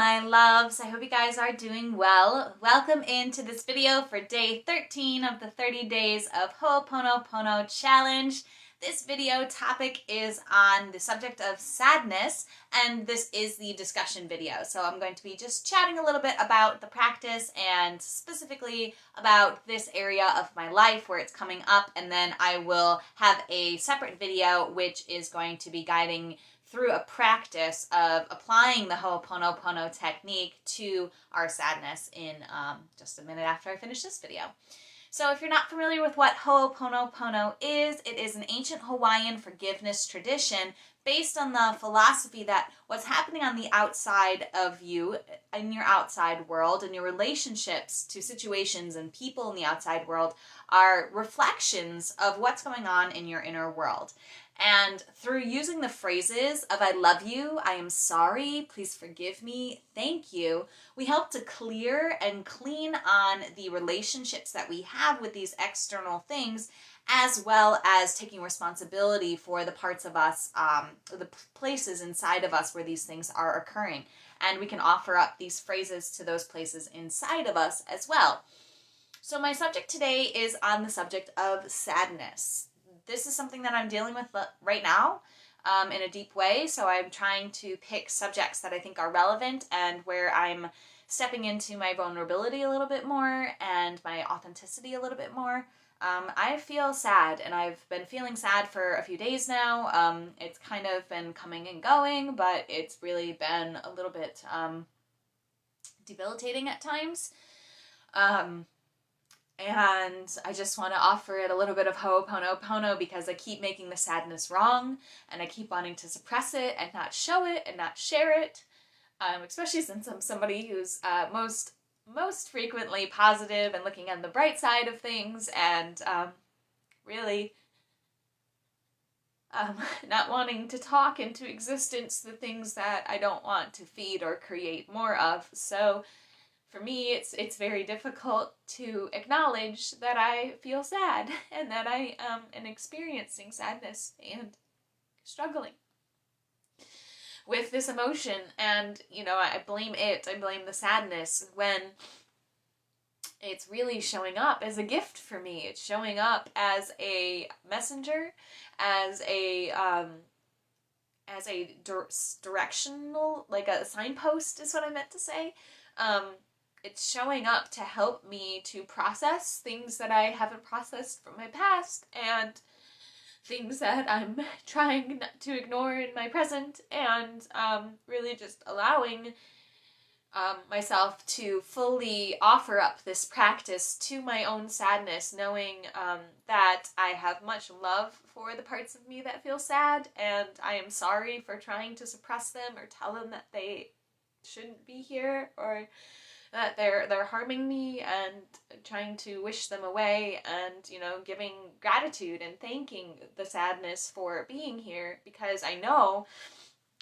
my loves. I hope you guys are doing well. Welcome into this video for day 13 of the 30 days of Ho'oponopono challenge. This video topic is on the subject of sadness, and this is the discussion video. So I'm going to be just chatting a little bit about the practice and specifically about this area of my life where it's coming up, and then I will have a separate video which is going to be guiding through a practice of applying the Ho'oponopono technique to our sadness in just a minute after I finish this video. So if you're not familiar with what Ho'oponopono is, it is an ancient Hawaiian forgiveness tradition based on the philosophy that what's happening on the outside of you, in your outside world, and your relationships to situations and people in the outside world are reflections of what's going on in your inner world. And through using the phrases of I love you, I am sorry, please forgive me, thank you, we help to clear and clean on the relationships that we have with these external things, as well as taking responsibility for the parts of us, the places inside of us where these things are occurring. And we can offer up these phrases to those places inside of us as well. So my subject today is on the subject of sadness. This is something that I'm dealing with right now in a deep way, so I'm trying to pick subjects that I think are relevant and where I'm stepping into my vulnerability a little bit more and my authenticity a little bit more. I feel sad, and I've been feeling sad for a few days now. It's kind of been coming and going, but it's really been a little bit debilitating at times. And I just want to offer it a little bit of Ho'oponopono because I keep making the sadness wrong, and I keep wanting to suppress it and not show it and not share it, especially since I'm somebody who's most frequently positive and looking on the bright side of things, and really not wanting to talk into existence the things that I don't want to feed or create more of. So for me, it's very difficult to acknowledge that I feel sad and that I am experiencing sadness and struggling with this emotion. And, you know, I blame the sadness when it's really showing up as a gift for me. It's showing up as a messenger, as a directional, like a signpost is what I meant to say. It's showing up to help me to process things that I haven't processed from my past and things that I'm trying to ignore in my present, and really just allowing myself to fully offer up this practice to my own sadness, knowing that I have much love for the parts of me that feel sad, and I am sorry for trying to suppress them or tell them that they shouldn't be here, or that they're harming me, and trying to wish them away, and, you know, giving gratitude and thanking the sadness for being here, because I know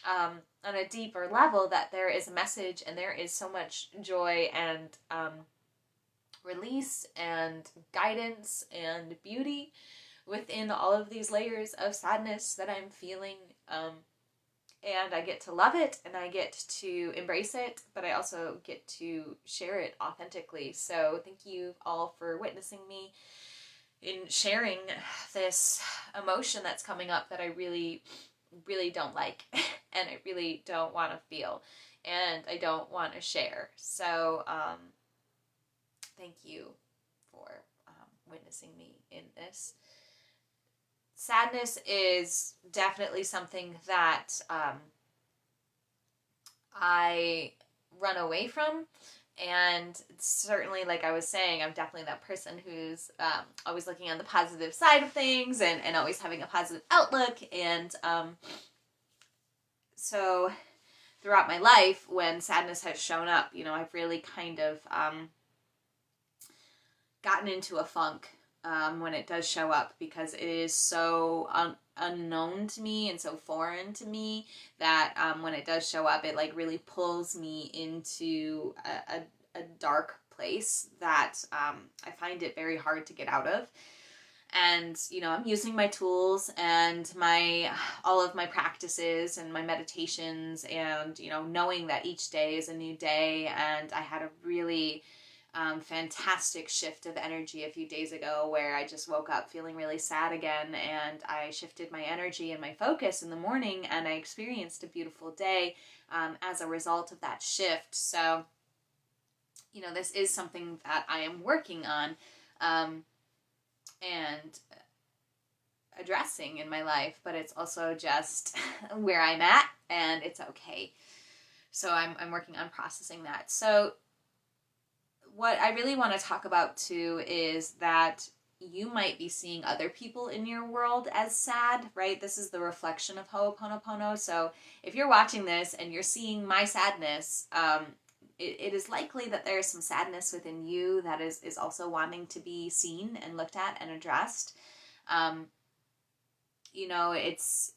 on a deeper level that there is a message and there is so much joy and release and guidance and beauty within all of these layers of sadness that I'm feeling. And I get to love it, and I get to embrace it, but I also get to share it authentically. So thank you all for witnessing me in sharing this emotion that's coming up that I really, really don't like, and I really don't want to feel, and I don't want to share. So thank you for witnessing me in this. Sadness is definitely something that I run away from, and certainly, like I was saying, I'm definitely that person who's always looking on the positive side of things, and always having a positive outlook, and so throughout my life, when sadness has shown up, you know, I've really kind of gotten into a funk when it does show up, because it is so unknown to me and so foreign to me that when it does show up, it like really pulls me into a dark place that I find it very hard to get out of. And, you know, I'm using my tools and all of my practices and my meditations, and, you know, knowing that each day is a new day. And I had a really fantastic shift of energy a few days ago where I just woke up feeling really sad again, and I shifted my energy and my focus in the morning, and I experienced a beautiful day as a result of that shift. So, you know, this is something that I am working on and addressing in my life, but it's also just where I'm at, and it's okay. So I'm working on processing that. So what I really want to talk about too is that you might be seeing other people in your world as sad, right? This is the reflection of Ho'oponopono. So if you're watching this and you're seeing my sadness, it is likely that there is some sadness within you that is also wanting to be seen and looked at and addressed. You know, it's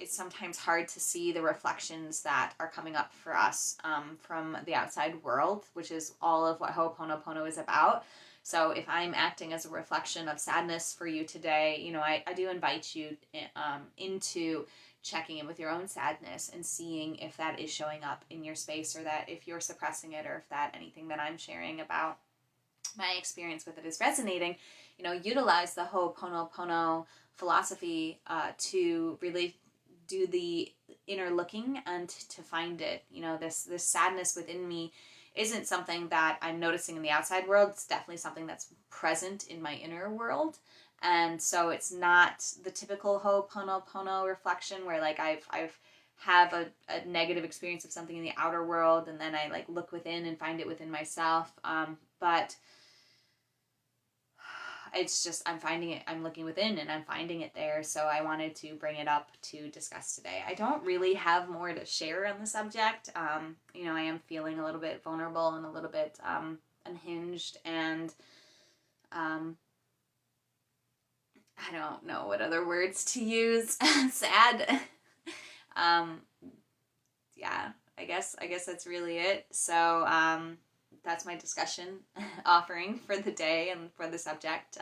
sometimes hard to see the reflections that are coming up for us from the outside world, which is all of what Ho'oponopono is about. So if I'm acting as a reflection of sadness for you today, you know, I do invite you into checking in with your own sadness and seeing if that is showing up in your space, or that if you're suppressing it, or if that anything that I'm sharing about my experience with it is resonating. You know, utilize the Ho'oponopono philosophy to really do the inner looking and to find it. You know, this sadness within me isn't something that I'm noticing in the outside world. It's definitely something that's present in my inner world. And so it's not the typical Ho'oponopono reflection where like I've have a negative experience of something in the outer world, and then I like look within and find it within myself. But it's just, I'm finding it, I'm looking within and I'm finding it there. So I wanted to bring it up to discuss today. I don't really have more to share on the subject. You know, I am feeling a little bit vulnerable and a little bit unhinged, and I don't know what other words to use. Sad. Yeah, I guess that's really it. So that's my discussion offering for the day and for the subject.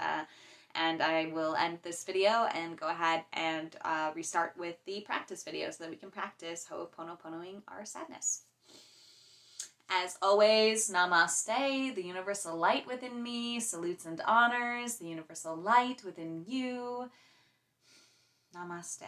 And I will end this video and go ahead and restart with the practice video so that we can practice Ho'oponoponoing our sadness. As always, Namaste, the universal light within me salutes and honors the universal light within you. Namaste.